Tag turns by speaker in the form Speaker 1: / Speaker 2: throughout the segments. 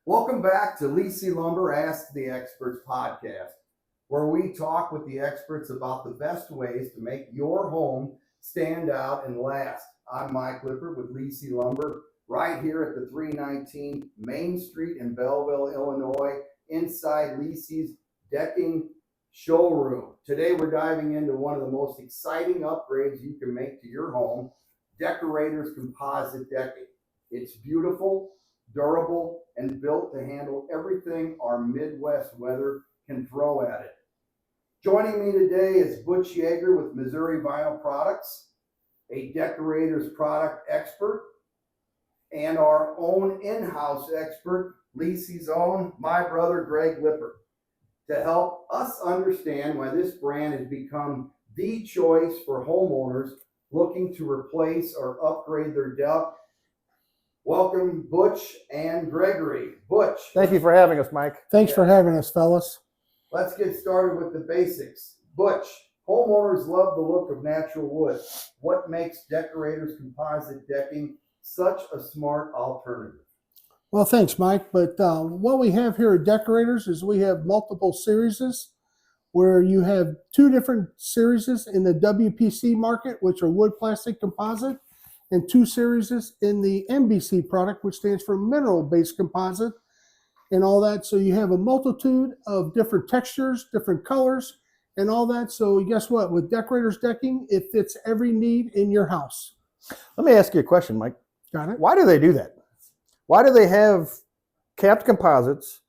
Speaker 1: Welcome back to Liese Lumber Ask the Experts podcast, where we talk with the experts about the best ways to make your home stand out and last. I'm Greg Lippert with Liese Lumber, right here at the 319 Main Street in Belleville, Illinois, inside Liese's Decking showroom. Today we're diving into one of the most exciting upgrades you can make to your home, Deckorators Composite Decking. It's beautiful, durable, and built to handle everything our Midwest weather can throw at it. Joining me today is Butch Yeager with Missouri Vinyl Products, a Deckorators product expert, and our own in-house expert, Liese's own, my brother Greg Lippert, to help us understand why this brand has become the choice for homeowners looking to replace or upgrade their deck. Welcome, Butch and Gregory. Butch.
Speaker 2: Thank you for having us, Mike.
Speaker 3: Thanks for having us, fellas.
Speaker 1: Let's get started with the basics. Butch, homeowners love the look of natural wood. What makes Deckorators Composite Decking such a smart alternative?
Speaker 3: Well, thanks, Mike. But what we have here at Deckorators is we have multiple series where you have two different series in the WPC market, which are wood plastic composite, and two series in the MBC product, which stands for mineral-based composite and all that. So you have a multitude of different textures, different colors, and all that. So guess what? With Deckorators Decking, it fits every need in your house.
Speaker 2: Let me ask you a question, Mike.
Speaker 3: Got it?
Speaker 2: Why do they do that? Why do they have capped composites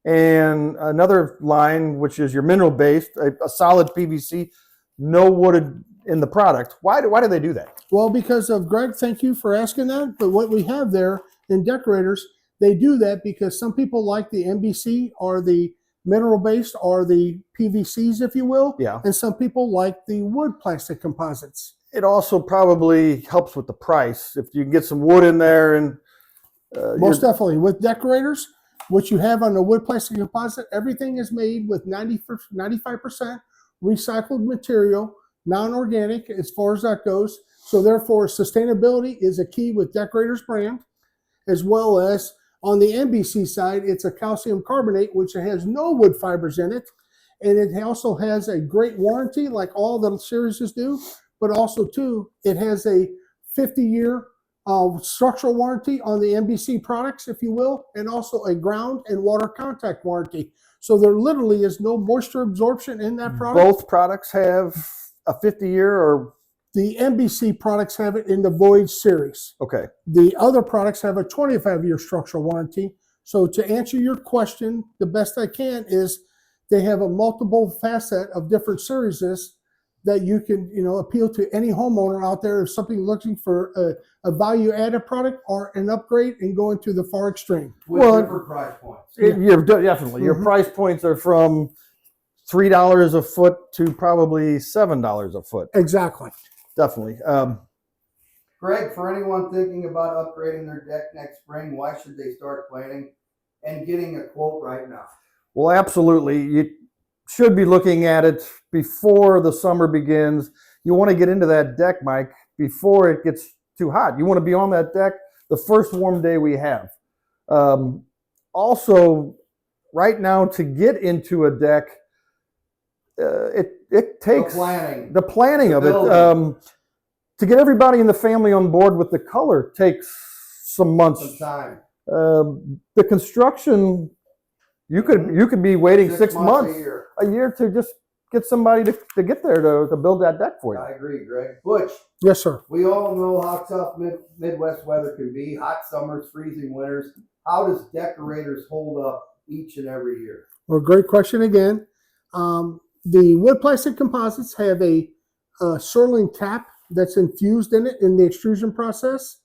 Speaker 2: and another line, which is your mineral-based, a solid PVC, no wooded in the product? Why do they do that?
Speaker 3: Well, because of Greg, thank you for asking that. But what we have there in Deckorators, they do that because some people like the MBC or the mineral-based or the PVCs, if you will.
Speaker 2: Yeah.
Speaker 3: And some people like the wood plastic composites.
Speaker 2: It also probably helps with the price. If you can get some wood in there and...
Speaker 3: Most definitely. With Deckorators, what you have on the wood plastic composite, everything is made with 95% recycled material, non-organic as far as that goes. So therefore, sustainability is a key with Deckorators brand, as well as on the MBC side, it's a calcium carbonate, which has no wood fibers in it. And it also has a great warranty, like all the series do, but also too, it has a 50-year structural warranty on the MBC products, if you will, and also a ground and water contact warranty. So there literally is no moisture absorption in that product.
Speaker 2: Both products have a 50-year or...
Speaker 3: The MBC products have it in the Voyage series.
Speaker 2: Okay.
Speaker 3: The other products have a 25-year structural warranty. So to answer your question, the best I can is they have a multiple facet of different series that you can, appeal to any homeowner out there if something looking for a value-added product or an upgrade and going to the far extreme.
Speaker 1: With different price points.
Speaker 2: Definitely. Your price points are from $3 a foot to probably $7 a foot.
Speaker 3: Exactly.
Speaker 2: Definitely.
Speaker 1: Greg, for anyone thinking about upgrading their deck next spring, why should they start planning and getting a quote right now?
Speaker 2: Well, absolutely. You should be looking at it before the summer begins. You want to get into that deck, Mike, before it gets too hot. You want to be on that deck the first warm day we have. Also, right now, to get into a deck, it takes
Speaker 1: the planning
Speaker 2: of it. To get everybody in the family on board with the color takes some months.
Speaker 1: Some time.
Speaker 2: The construction, you could be waiting 6 months, a year to just get somebody to get there to build that deck for you.
Speaker 1: I agree, Greg. Butch.
Speaker 3: Yes, sir.
Speaker 1: We all know how tough Midwest weather can be. Hot summers, freezing winters. How does Deckorators hold up each and every year?
Speaker 3: Well, great question again. The wood plastic composites have a Surling cap that's infused in it in the extrusion process.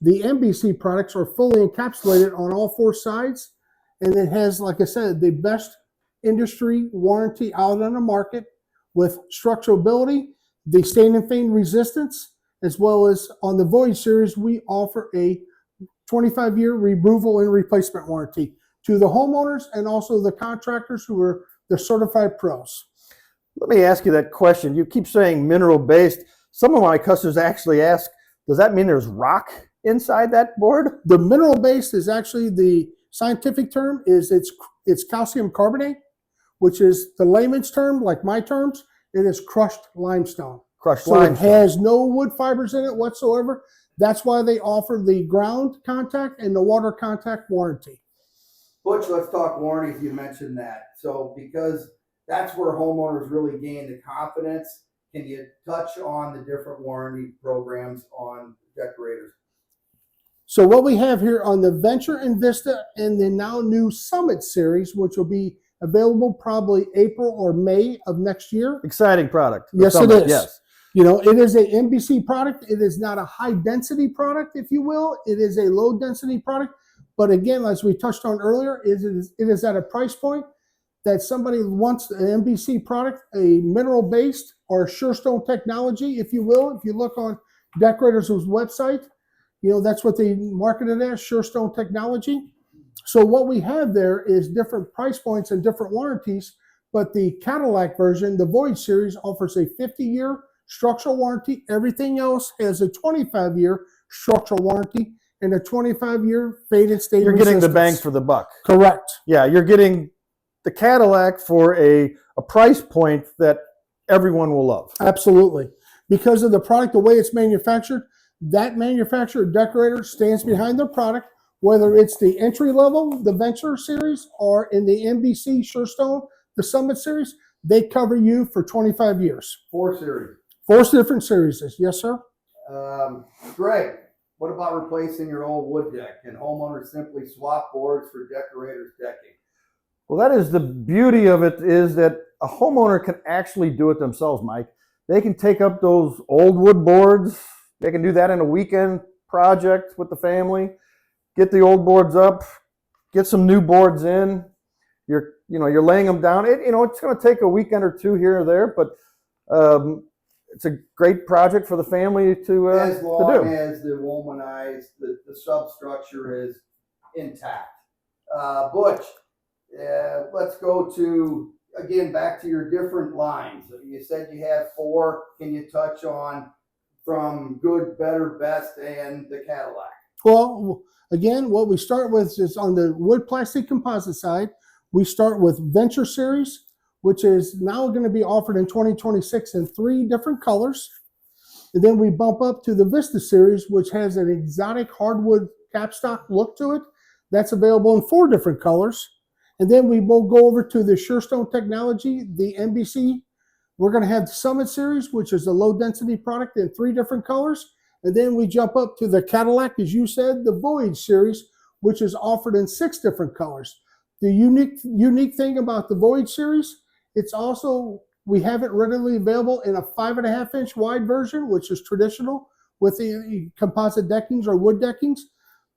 Speaker 3: The MBC products are fully encapsulated on all four sides, and it has, like I said, the best industry warranty out on the market with structurability, the stain and fade resistance, as well as on the Voyage series, we offer a 25-year removal and replacement warranty to the homeowners and also the contractors who are the certified pros.
Speaker 2: Let me ask you that question. You keep saying mineral-based. Some of my customers actually ask, does that mean there's rock inside that board?
Speaker 3: The mineral-based is actually the scientific term is it's calcium carbonate, which is the layman's term, like my terms. It is crushed limestone.
Speaker 2: Crushed
Speaker 3: So
Speaker 2: limestone.
Speaker 3: it has no wood fibers in it whatsoever. That's why they offer the ground contact and the water contact warranty.
Speaker 1: Butch, let's talk warranties. You mentioned that. So because that's where homeowners really gain the confidence, can you touch on the different warranty programs on Deckorators?
Speaker 3: So what we have here on the Venture and Vista and the now new Summit series, which will be available probably April or May of next year.
Speaker 2: Exciting product.
Speaker 3: Yes,
Speaker 2: Summit,
Speaker 3: it is.
Speaker 2: Yes.
Speaker 3: You know, it is a MBC product. It is not a high density product, if you will. It is a low density product. But again, as we touched on earlier, it is at a price point that somebody wants an MBC product, a mineral based or Surestone technology, if you will. If you look on Deckorators' website, you know, that's what they market it as, Surestone technology. So what we have there is different price points and different warranties, but the Cadillac version, the Voyage series, offers a 50-year structural warranty. Everything else has a 25-year structural warranty and a 25-year fade and stain
Speaker 2: You're getting the
Speaker 3: resistance.
Speaker 2: bang for the buck.
Speaker 3: Correct.
Speaker 2: Yeah, you're getting the Cadillac for a price point that everyone will love.
Speaker 3: Absolutely. Because of the product, the way it's manufactured, that manufacturer, Deckorator, stands behind their product, whether it's the entry level, the Venture series, or in the NBC Surestone, the Summit series, they cover you for 25 years.
Speaker 1: 4 series.
Speaker 3: 4 different series. Yes, sir.
Speaker 1: Greg, what about replacing your old wood deck? Can homeowners simply swap boards for Deckorators decking?
Speaker 2: Well, that is the beauty of it, is that a homeowner can actually do it themselves, Mike. They can take up those old wood boards. They can do that in a weekend project with the family. Get the old boards up, get some new boards in. You're laying them down. It's going to take a weekend or two here or there, but it's a great project for the family to do.
Speaker 1: As long as the womanized, the substructure is intact. Butch, let's go to, again, back to your different lines. You said you have 4. Can you touch on from good, better, best, and the Cadillac?
Speaker 3: Well, again, what we start with is on the wood plastic composite side, we start with Venture series, which is now going to be offered in 2026 in 3 different colors. And then we bump up to the Vista series, which has an exotic hardwood capstock look to it. That's available in 4 different colors. And then we will go over to the Surestone technology, the NBC. We're going to have the Summit series, which is a low density product in 3 different colors. And then we jump up to the Cadillac, as you said, the Voyage series, which is offered in 6 different colors. The unique thing about the Voyage series, it's also, we have it readily available in a 5.5-inch wide version, which is traditional with the composite deckings or wood deckings.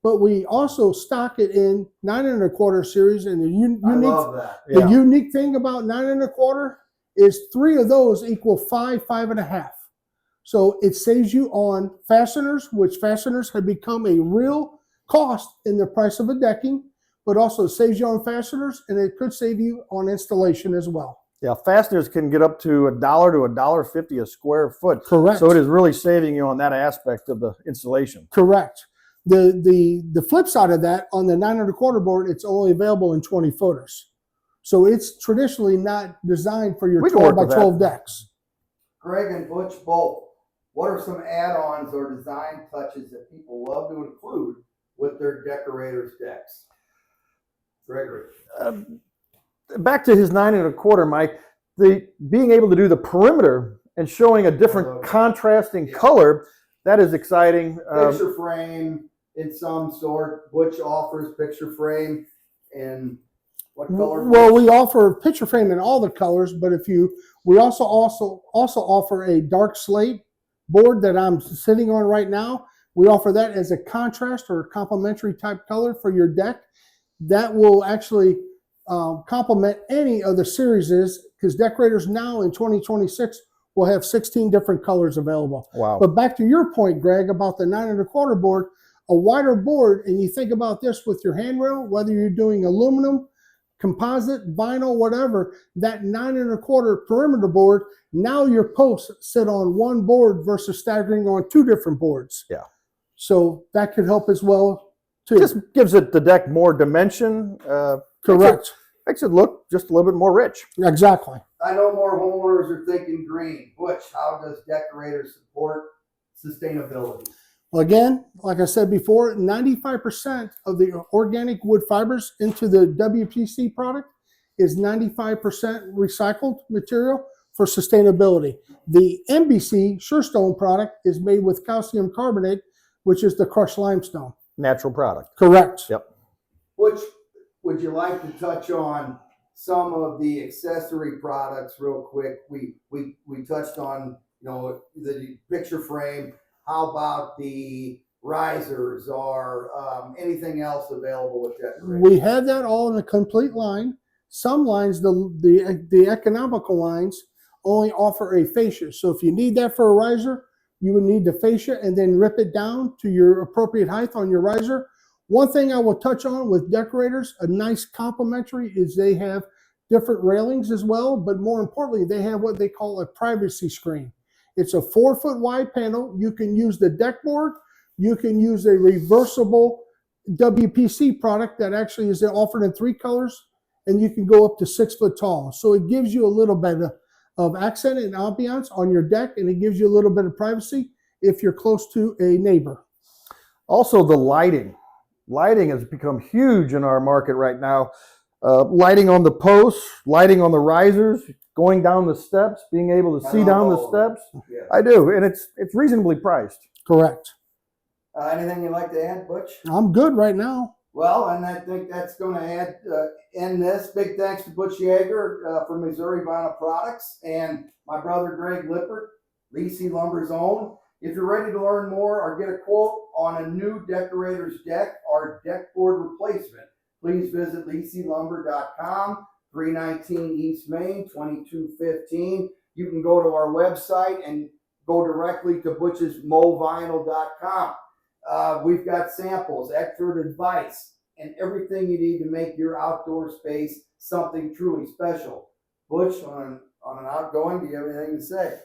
Speaker 3: But we also stock it in 9.25 series. And
Speaker 1: I love that.
Speaker 3: The unique thing about 9.25 is 3 of those equal 5.5. So it saves you on fasteners, which fasteners have become a real cost in the price of a decking, but also saves you on fasteners, and it could save you on installation as well.
Speaker 2: Yeah, fasteners can get up to $1 to $1.50 a square foot.
Speaker 3: Correct.
Speaker 2: So it is really saving you on that aspect of the installation.
Speaker 3: Correct. The flip side of that, on the 9.25 board, it's only available in 20 footers. So it's traditionally not designed for your 12 by 12 decks.
Speaker 1: Greg and Butch both, what are some add-ons or design touches that people love to include with their Deckorators decks? Gregory.
Speaker 2: Back to his 9.25, Mike, being able to do the perimeter and showing a different contrasting color, that is exciting.
Speaker 1: Picture frame in some sort. Butch offers picture frame in what color?
Speaker 3: Well, we offer picture frame in all the colors, but we also offer a dark slate board that I'm sitting on right now. We offer that as a contrast or complementary type color for your deck. That will actually complement any of the series, because Deckorators now in 2026 will have 16 different colors available.
Speaker 2: Wow.
Speaker 3: But back to your point, Greg, about the 9.25 board, a wider board, and you think about this with your handrail, whether you're doing aluminum, composite, vinyl, whatever, that 9.25 perimeter board, now your posts sit on one board versus staggering on 2 different boards.
Speaker 2: Yeah.
Speaker 3: So that could help as well too.
Speaker 2: Just gives the deck more dimension.
Speaker 3: Correct.
Speaker 2: Makes it look just a little bit more rich.
Speaker 3: Exactly.
Speaker 1: I know more homeowners are thinking green. Butch, how does Deckorators support sustainability?
Speaker 3: Well, again, like I said before, 95% of the organic wood fibers into the WPC product is 95% recycled material for sustainability. The MBC Surestone product is made with calcium carbonate, which is the crushed limestone.
Speaker 2: Natural product.
Speaker 3: Correct.
Speaker 2: Yep.
Speaker 1: Butch, would you like to touch on some of the accessory products real quick? We touched on, the picture frame. How about the risers or anything else available with Deckorators?
Speaker 3: We have that all in a complete line. Some lines, the economical lines, only offer a fascia. So if you need that for a riser, you would need the fascia and then rip it down to your appropriate height on your riser. One thing I will touch on with Deckorators, a nice complementary, is they have different railings as well, but more importantly, they have what they call a privacy screen. It's a 4-foot wide panel. You can use the deck board. You can use a reversible WPC product that actually is offered in 3 colors, and you can go up to 6 foot tall. So it gives you a little bit of accent and ambiance on your deck, and it gives you a little bit of privacy if you're close to a neighbor.
Speaker 2: Also, the lighting. Lighting has become huge in our market right now. Lighting on the posts, lighting on the risers, going down the steps, being able to see down the steps.
Speaker 1: Yeah.
Speaker 2: I do, and it's reasonably priced.
Speaker 3: Correct.
Speaker 1: Anything you'd like to add, Butch?
Speaker 3: I'm good right now.
Speaker 1: Well, and I think that's going to end this. Big thanks to Butch Yeager from Missouri Vinyl Products and my brother Greg Lippert, Liese Lumber's own. If you're ready to learn more or get a quote on a new Deckorators deck or deck board replacement, please visit lieselumber.com, 319 East Main, 2215. You can go to our website and go directly to Butch's movinyl.com. We've got samples, expert advice, and everything you need to make your outdoor space something truly special. Butch, on an outgoing, do you have anything to say?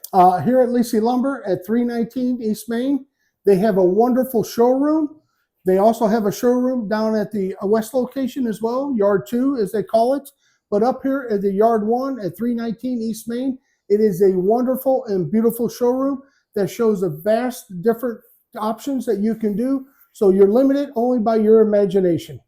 Speaker 3: Here at Liese Lumber at 319 East Main, they have a wonderful showroom. They also have a showroom down at the west location as well, Yard 2 as they call it. But up here at the Yard 1 at 319 East Main, it is a wonderful and beautiful showroom that shows a vast different options that you can do. So you're limited only by your imagination.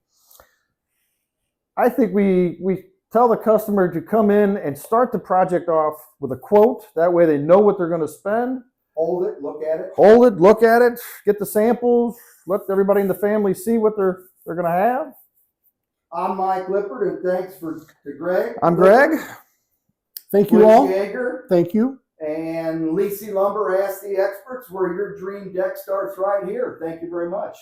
Speaker 2: I think we tell the customer to come in and start the project off with a quote. That way they know what they're going to spend.
Speaker 1: Hold it, look at it.
Speaker 2: Hold it, look at it, get the samples, let everybody in the family see what they're going to have.
Speaker 1: I'm Mike Lippert, and thanks to Greg.
Speaker 2: I'm Greg.
Speaker 3: Thank you
Speaker 1: Butch
Speaker 3: all.
Speaker 1: Yeager.
Speaker 3: Thank you.
Speaker 1: And Liese Lumber, Ask the Experts, where your dream deck starts right here. Thank you very much.